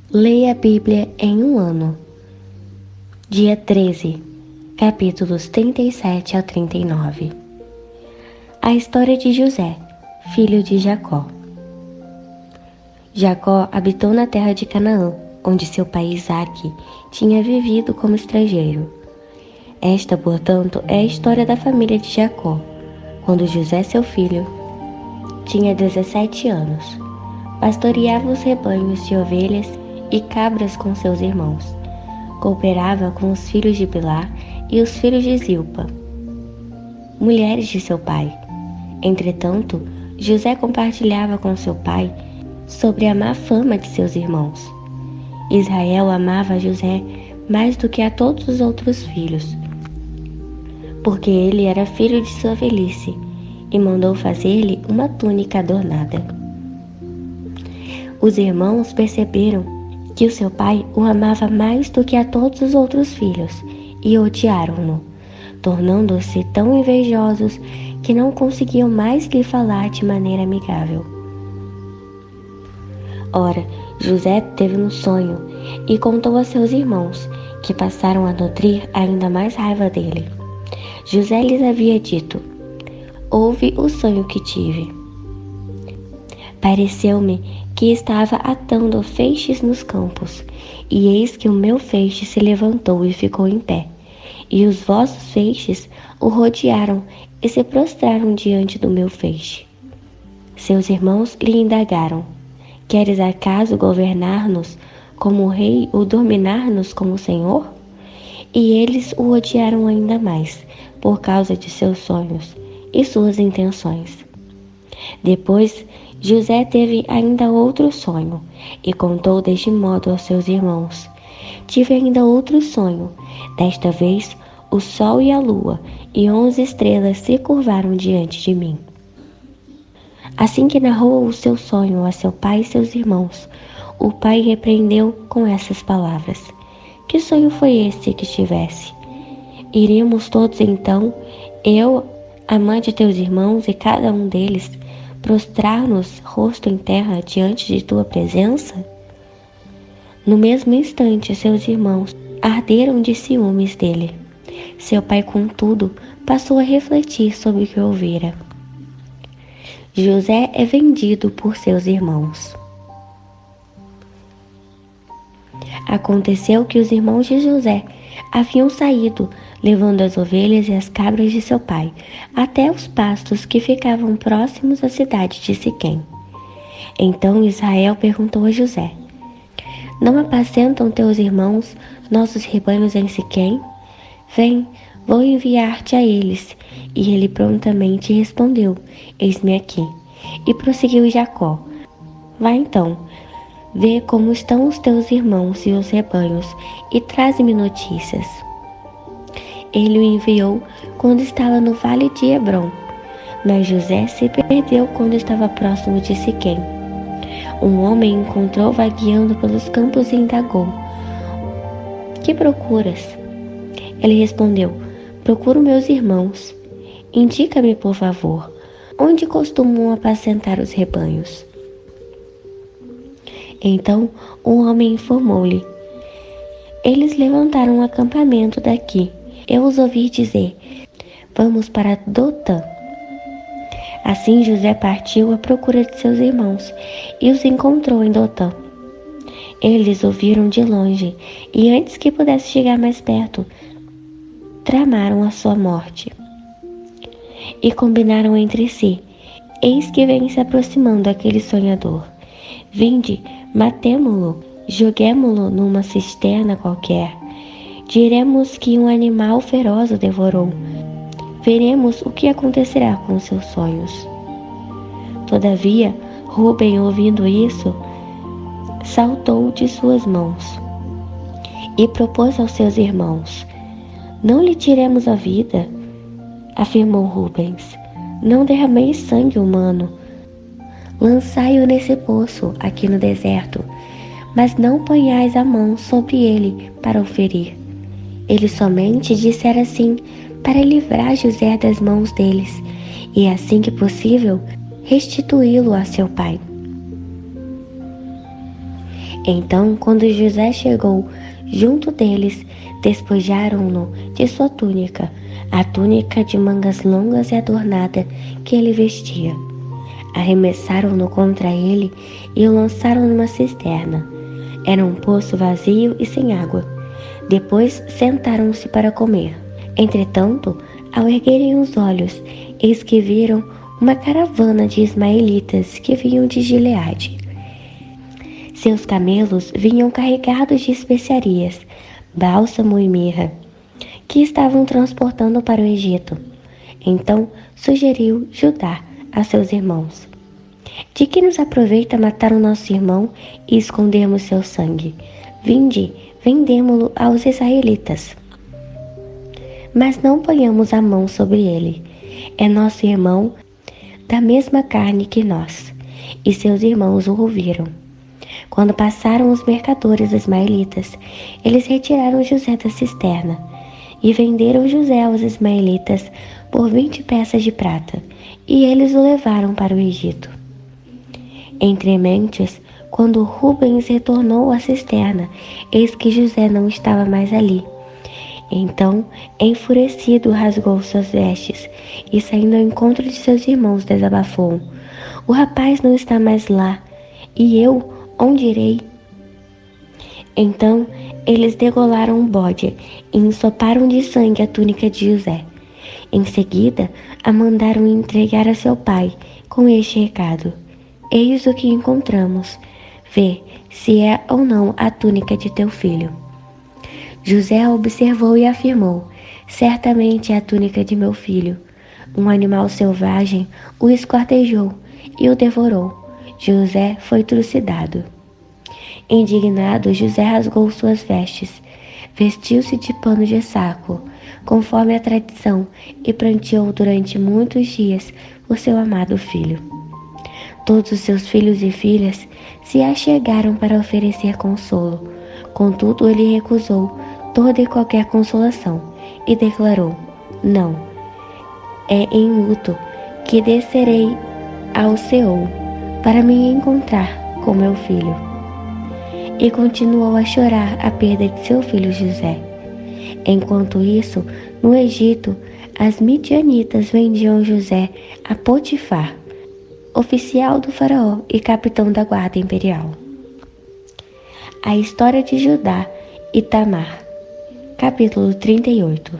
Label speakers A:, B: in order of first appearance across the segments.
A: Leia a Bíblia em um ano. Dia 13, capítulos 37 ao 39. A história de José, filho de Jacó. Jacó habitou na terra de Canaã, onde seu pai Isaque tinha vivido como estrangeiro. Esta, portanto, é a história da família de Jacó, quando José, seu filho, tinha 17 anos. Pastoreava os rebanhos de ovelhas e cabras com seus irmãos. Cooperava com os filhos de Bilá e os filhos de Zilpa, mulheres de seu pai. Entretanto, José compartilhava com seu pai sobre a má fama de seus irmãos. Israel amava José mais do que a todos os outros filhos, porque ele era filho de sua velhice, e mandou fazer-lhe uma túnica adornada. Os irmãos perceberam que o seu pai o amava mais do que a todos os outros filhos e odiaram-no, tornando-se tão invejosos que não conseguiam mais lhe falar de maneira amigável. Ora, José teve um sonho e contou a seus irmãos, que passaram a nutrir ainda mais raiva dele. José lhes havia dito: ouve o sonho que tive. Pareceu-me que estava atando feixes nos campos, e eis que o meu feixe se levantou e ficou em pé, e os vossos feixes o rodearam e se prostraram diante do meu feixe. Seus irmãos lhe indagaram: queres acaso governar-nos como rei ou dominar-nos como senhor? E eles o odiaram ainda mais, por causa de seus sonhos e suas intenções. Depois, José teve ainda outro sonho, e contou deste modo aos seus irmãos: tive ainda outro sonho. Desta vez, o sol e a lua e 11 estrelas se curvaram diante de mim. Assim que narrou o seu sonho a seu pai e seus irmãos, o pai repreendeu com essas palavras: que sonho foi esse que tivesse? Iremos todos então, eu, a mãe de teus irmãos e cada um deles, prostrar-nos rosto em terra diante de tua presença? No mesmo instante, seus irmãos arderam de ciúmes dele. Seu pai, contudo, passou a refletir sobre o que ouvira. José é vendido por seus irmãos. Aconteceu que os irmãos de José haviam saído, levando as ovelhas e as cabras de seu pai, até os pastos que ficavam próximos à cidade de Siquém. Então Israel perguntou a José: não apacentam teus irmãos nossos rebanhos em Siquém? Vem, vou enviar-te a eles. E ele prontamente respondeu: eis-me aqui. E prosseguiu Jacó: vá então, vê como estão os teus irmãos e os rebanhos, e traze-me notícias. Ele o enviou quando estava no vale de Hebrom, mas José se perdeu quando estava próximo de Siquém. Um homem encontrou vagueando pelos campos e indagou: que procuras? Ele respondeu: procuro meus irmãos. Indica-me, por favor, onde costumam apacentar os rebanhos. Então o homem informou-lhe: eles levantaram um acampamento daqui. Eu os ouvi dizer: vamos para Dotã. Assim José partiu à procura de seus irmãos e os encontrou em Dotã. Eles o viram de longe e, antes que pudesse chegar mais perto, tramaram a sua morte. E combinaram entre si: eis que vem se aproximando aquele sonhador. Vinde, matemo-lo, joguemo-lo numa cisterna qualquer. Diremos que um animal feroz o devorou. Veremos o que acontecerá com seus sonhos. Todavia, Rúben, ouvindo isso, saltou de suas mãos e propôs aos seus irmãos: não lhe tiremos a vida. Afirmou Rúbens: não derrameis sangue humano. Lançai-o nesse poço, aqui no deserto, mas não ponhais a mão sobre ele para o ferir. Ele somente dissera assim para livrar José das mãos deles, e assim que possível, restituí-lo a seu pai. Então, quando José chegou junto deles, despojaram-no de sua túnica, a túnica de mangas longas e adornada que ele vestia. Arremessaram-no contra ele e o lançaram numa cisterna. Era um poço vazio e sem água. Depois sentaram-se para comer. Entretanto, ao erguerem os olhos, eis que viram uma caravana de ismaelitas que vinham de Gileade. Seus camelos vinham carregados de especiarias, bálsamo e mirra, que estavam transportando para o Egito. Então sugeriu Judá a seus irmãos: de que nos aproveita matar o nosso irmão e escondermos seu sangue? Vinde, vendemo-lo aos israelitas. Mas não ponhamos a mão sobre ele. É nosso irmão, da mesma carne que nós. E seus irmãos o ouviram. Quando passaram os mercadores ismaelitas, eles retiraram José da cisterna e venderam José aos ismaelitas por 20 peças de prata, e eles o levaram para o Egito. Entre mentes, quando Rubens retornou à cisterna, eis que José não estava mais ali. Então, enfurecido, rasgou suas vestes e, saindo ao encontro de seus irmãos, desabafou: o rapaz não está mais lá, e eu onde irei? Então, eles degolaram um bode e ensoparam de sangue a túnica de José. Em seguida, a mandaram entregar a seu pai com este recado: eis o que encontramos. Vê se é ou não a túnica de teu filho. José observou e afirmou: certamente é a túnica de meu filho. Um animal selvagem o esquartejou e o devorou. José foi trucidado. Indignado, José rasgou suas vestes, vestiu-se de pano de saco, conforme a tradição, e pranteou durante muitos dias o seu amado filho. Todos os seus filhos e filhas se achegaram para oferecer consolo. Contudo, ele recusou toda e qualquer consolação e declarou: não, é em luto que descerei ao Seol para me encontrar com meu filho. E continuou a chorar a perda de seu filho José. Enquanto isso, no Egito, as midianitas vendiam José a Potifar, oficial do faraó e capitão da guarda imperial. A história de Judá e Tamar. Capítulo 38.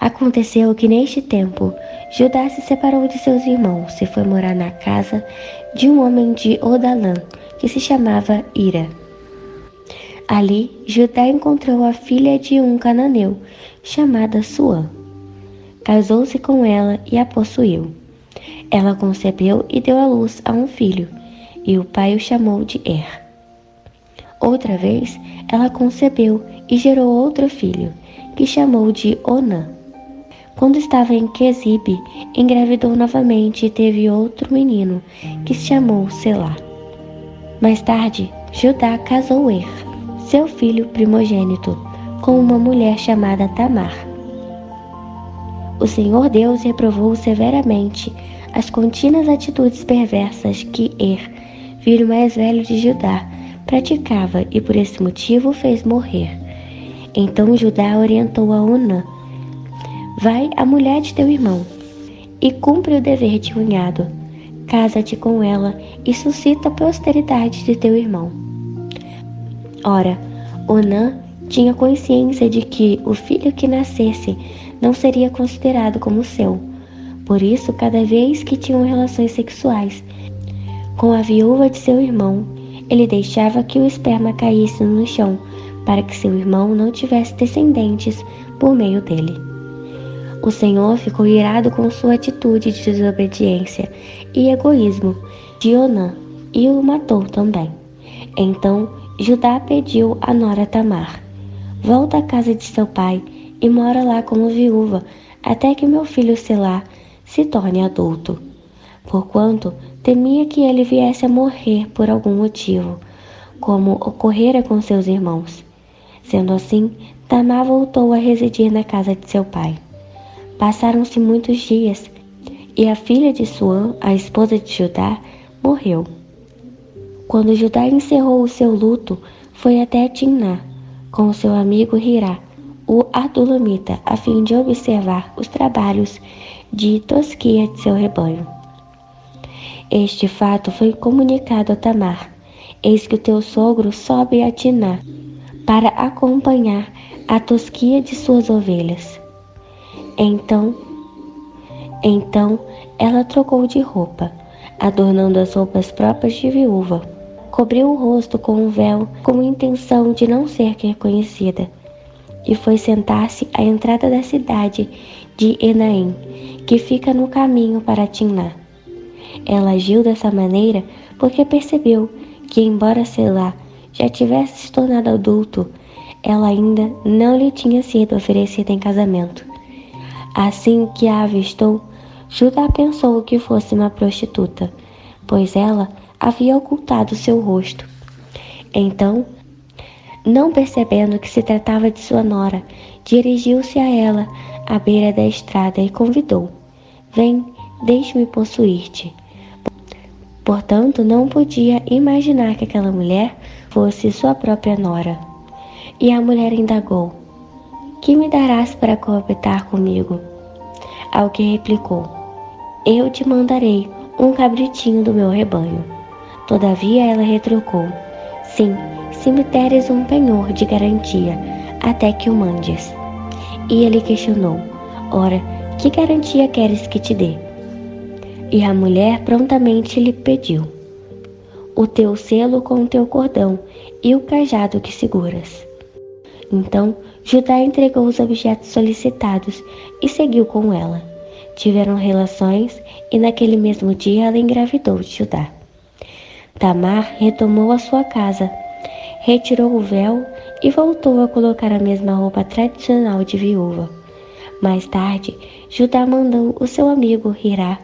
A: Aconteceu que neste tempo, Judá se separou de seus irmãos e foi morar na casa de um homem de Odalã, que se chamava Ira. Ali, Judá encontrou a filha de um cananeu, chamada Suã. Casou-se com ela e a possuiu. Ela concebeu e deu à luz a um filho, e o pai o chamou de Er. Outra vez, ela concebeu e gerou outro filho, que chamou de Onã. Quando estava em Quezibe, engravidou novamente e teve outro menino, que se chamou Selá. Mais tarde, Judá casou Er, seu filho primogênito, com uma mulher chamada Tamar. O Senhor Deus reprovou severamente as contínuas atitudes perversas que Er, filho mais velho de Judá, praticava, e por esse motivo o fez morrer. Então Judá orientou a Onã: vai à mulher de teu irmão e cumpre o dever de cunhado. Casa-te com ela e suscita a posteridade de teu irmão. Ora, Onã tinha consciência de que o filho que nascesse não seria considerado como seu. Por isso, cada vez que tinham relações sexuais com a viúva de seu irmão, ele deixava que o esperma caísse no chão, para que seu irmão não tivesse descendentes por meio dele. O Senhor ficou irado com sua atitude de desobediência e egoísmo de Onã e o matou também. Então Judá pediu a nora Tamar: volta à casa de seu pai e mora lá como viúva, até que meu filho Selá se torne adulto. Porquanto temia que ele viesse a morrer por algum motivo, como ocorrera com seus irmãos. Sendo assim, Tamar voltou a residir na casa de seu pai. Passaram-se muitos dias, e a filha de Suã, a esposa de Judá, morreu. Quando Judá encerrou o seu luto, foi até Timná, com seu amigo Hirá, o Adulamita, a fim de observar os trabalhos de tosquia de seu rebanho. Este fato foi comunicado a Tamar. Eis que o teu sogro sobe a Timná para acompanhar a tosquia de suas ovelhas. Então ela trocou de roupa, adornando as roupas próprias de viúva. Cobriu o rosto com um véu com a intenção de não ser reconhecida e foi sentar-se à entrada da cidade de Enaim, que fica no caminho para Timná. Ela agiu dessa maneira porque percebeu que, embora Selá já tivesse se tornado adulto, ela ainda não lhe tinha sido oferecida em casamento. Assim que a avistou, Judá pensou que fosse uma prostituta, pois ela havia ocultado seu rosto. Então, não percebendo que se tratava de sua nora, dirigiu-se a ela à beira da estrada e convidou: "Vem, deixe-me possuir-te." Portanto, não podia imaginar que aquela mulher fosse sua própria nora. E a mulher indagou: "Que me darás para coabitar comigo?" Ao que replicou: "Eu te mandarei um cabritinho do meu rebanho." Todavia ela retrucou: "Sim, se me deres um penhor de garantia, até que o mandes." E ele questionou: "Ora, que garantia queres que te dê?" E a mulher prontamente lhe pediu: "O teu selo com o teu cordão e o cajado que seguras." Então Judá entregou os objetos solicitados e seguiu com ela. Tiveram relações e naquele mesmo dia ela engravidou de Judá. Tamar retomou a sua casa, retirou o véu e voltou a colocar a mesma roupa tradicional de viúva. Mais tarde, Judá mandou o seu amigo Hirá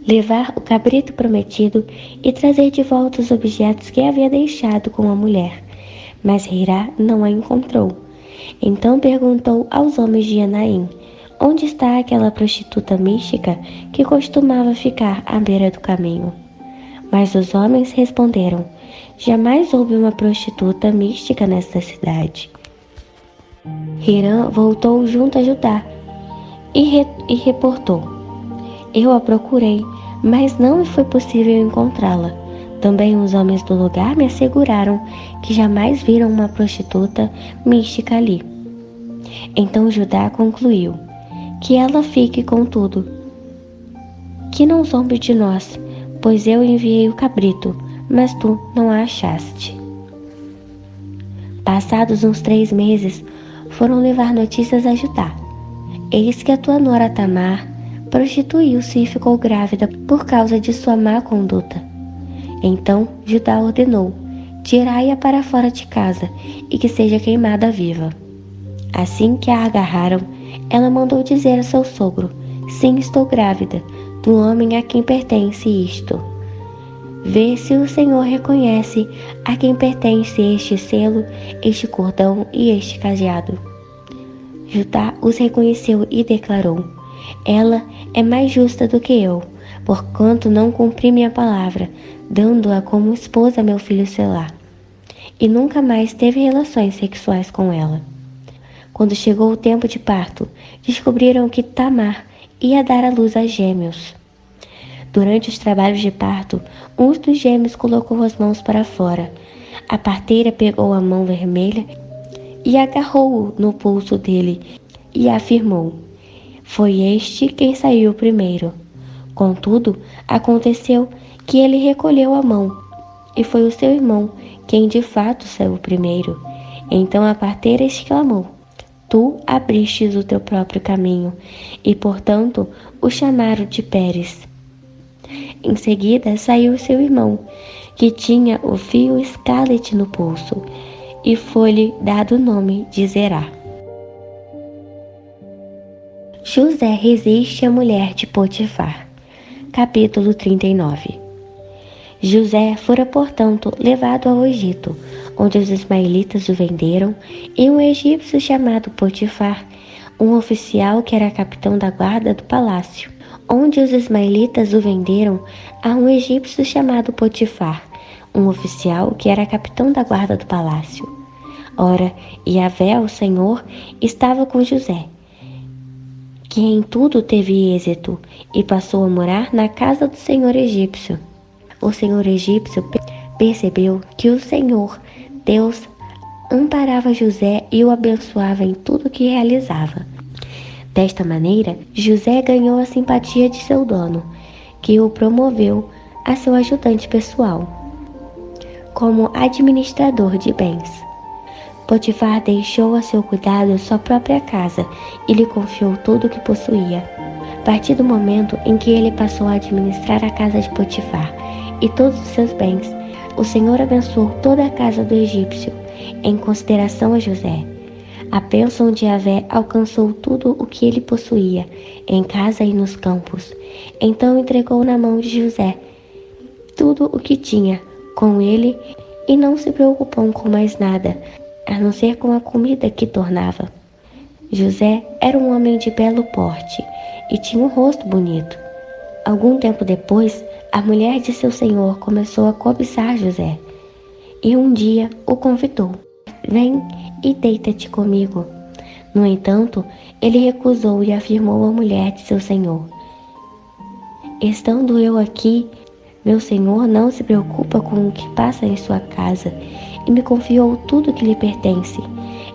A: levar o cabrito prometido e trazer de volta os objetos que havia deixado com a mulher. Mas Hirá não a encontrou. Então perguntou aos homens de Enaim: "Onde está aquela prostituta mística que costumava ficar à beira do caminho?" Mas os homens responderam: "Jamais houve uma prostituta mística nesta cidade." Hirá voltou junto a Judá e reportou: "Eu a procurei, mas não me foi possível encontrá-la. Também os homens do lugar me asseguraram que jamais viram uma prostituta mística ali." Então Judá concluiu: "Que ela fique com tudo, que não zombe de nós, pois eu enviei o cabrito, mas tu não a achaste." Passados uns 3 meses, foram levar notícias a Judá: "Eis que a tua nora Tamar prostituiu-se e ficou grávida por causa de sua má conduta." Então Judá ordenou: "Tirai-a para fora de casa e que seja queimada viva." Assim que a agarraram, ela mandou dizer a seu sogro: "Sim, estou grávida, do homem a quem pertence isto. Vê se o Senhor reconhece a quem pertence este selo, este cordão e este cajado." Judá os reconheceu e declarou: "Ela é mais justa do que eu, porquanto não cumpri minha palavra, dando-a como esposa a meu filho Selá." E nunca mais teve relações sexuais com ela. Quando chegou o tempo de parto, descobriram que Tamar ia dar à luz a gêmeos. Durante os trabalhos de parto, um dos gêmeos colocou as mãos para fora. A parteira pegou a mão vermelha e agarrou-o no pulso dele e afirmou: "Foi este quem saiu primeiro." Contudo, aconteceu que ele recolheu a mão, e foi o seu irmão quem de fato saiu primeiro. Então a parteira exclamou: "Tu abristes o teu próprio caminho", e portanto o chamaram de Pérez. Em seguida saiu seu irmão, que tinha o fio escarlate no pulso, e foi-lhe dado o nome de Zerá. José resiste à mulher de Potifar. Capítulo 39. José fora, portanto, levado ao Egito, onde os ismaelitas o venderam, e um egípcio chamado Potifar, um oficial que era capitão da guarda do palácio, onde os ismaelitas o venderam a um egípcio chamado Potifar, um oficial que era capitão da guarda do palácio. Ora, Yahvé, o Senhor, estava com José, que em tudo teve êxito, e passou a morar na casa do senhor egípcio. O senhor egípcio percebeu que o Senhor, Deus, amparava José e o abençoava em tudo que realizava. Desta maneira, José ganhou a simpatia de seu dono, que o promoveu a seu ajudante pessoal, como administrador de bens. Potifar deixou a seu cuidado sua própria casa e lhe confiou tudo o que possuía. A partir do momento em que ele passou a administrar a casa de Potifar e todos os seus bens, o Senhor abençoou toda a casa do egípcio, em consideração a José. A bênção de Yahvé alcançou tudo o que ele possuía, em casa e nos campos. Então entregou na mão de José tudo o que tinha com ele e não se preocupou com mais nada, a não ser com a comida que tornava. José era um homem de belo porte e tinha um rosto bonito. Algum tempo depois, a mulher de seu senhor começou a cobiçar José e um dia o convidou: "Vem e deita-te comigo." No entanto, ele recusou e afirmou à mulher de seu senhor: "Estando eu aqui, meu senhor não se preocupa com o que passa em sua casa e me confiou tudo que lhe pertence.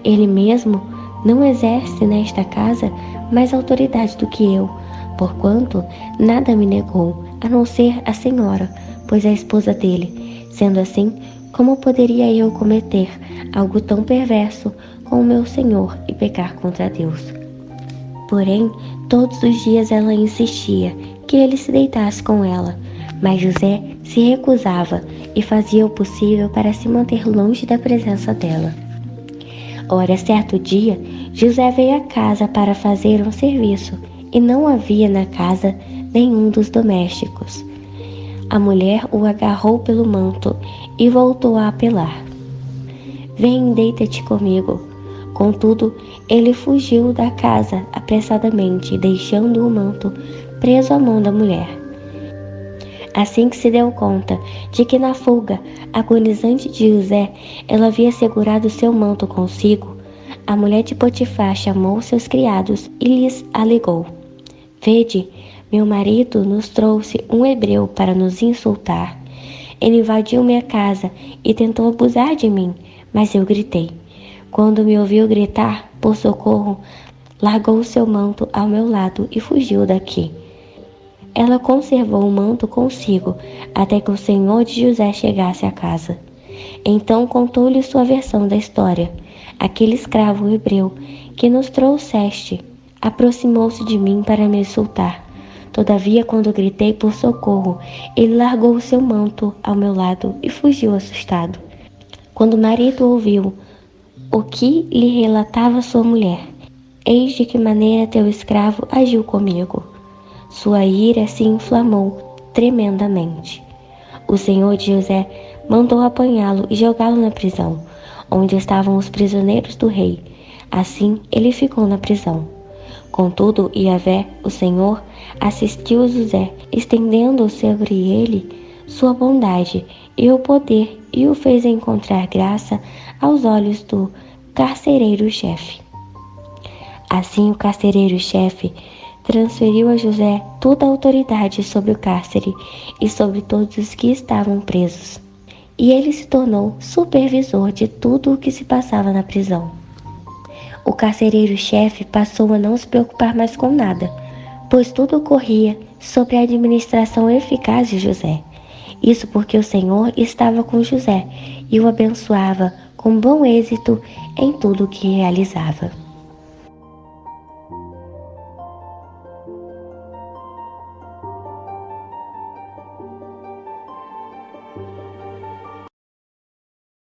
A: Ele mesmo não exerce nesta casa mais autoridade do que eu, porquanto nada me negou, a não ser a senhora, pois é a esposa dele. Sendo assim, como poderia eu cometer algo tão perverso com o meu senhor e pecar contra Deus?" Porém, todos os dias ela insistia que ele se deitasse com ela, mas José se recusava e fazia o possível para se manter longe da presença dela. Ora, certo dia, José veio à casa para fazer um serviço, e não havia na casa nenhum dos domésticos. A mulher o agarrou pelo manto e voltou a apelar: "Vem, deita-te comigo." Contudo, ele fugiu da casa apressadamente, deixando o manto preso à mão da mulher. Assim que se deu conta de que na fuga agonizante de José ela havia segurado seu manto consigo, a mulher de Potifar chamou seus criados e lhes alegou: "Vede, meu marido nos trouxe um hebreu para nos insultar. Ele invadiu minha casa e tentou abusar de mim, mas eu gritei. Quando me ouviu gritar por socorro, largou seu manto ao meu lado e fugiu daqui." Ela conservou o manto consigo até que o senhor de José chegasse à casa. Então contou-lhe sua versão da história. "Aquele escravo hebreu que nos trouxeste aproximou-se de mim para me insultar. Todavia, quando gritei por socorro, ele largou o seu manto ao meu lado e fugiu assustado." Quando o marido ouviu o que lhe relatava sua mulher, eis de que maneira teu escravo agiu comigo. Sua ira se inflamou tremendamente. O senhor de José mandou apanhá-lo e jogá-lo na prisão, onde estavam os prisioneiros do rei. Assim ele ficou na prisão. Contudo, Yahvé, o Senhor, assistiu José, estendendo sobre ele sua bondade e o poder, e o fez encontrar graça aos olhos do carcereiro-chefe. Assim o carcereiro-chefe transferiu a José toda a autoridade sobre o cárcere e sobre todos os que estavam presos. E ele se tornou supervisor de tudo o que se passava na prisão. O carcereiro-chefe passou a não se preocupar mais com nada, pois tudo ocorria sob a administração eficaz de José. Isso porque o Senhor estava com José e o abençoava com bom êxito em tudo o que realizava.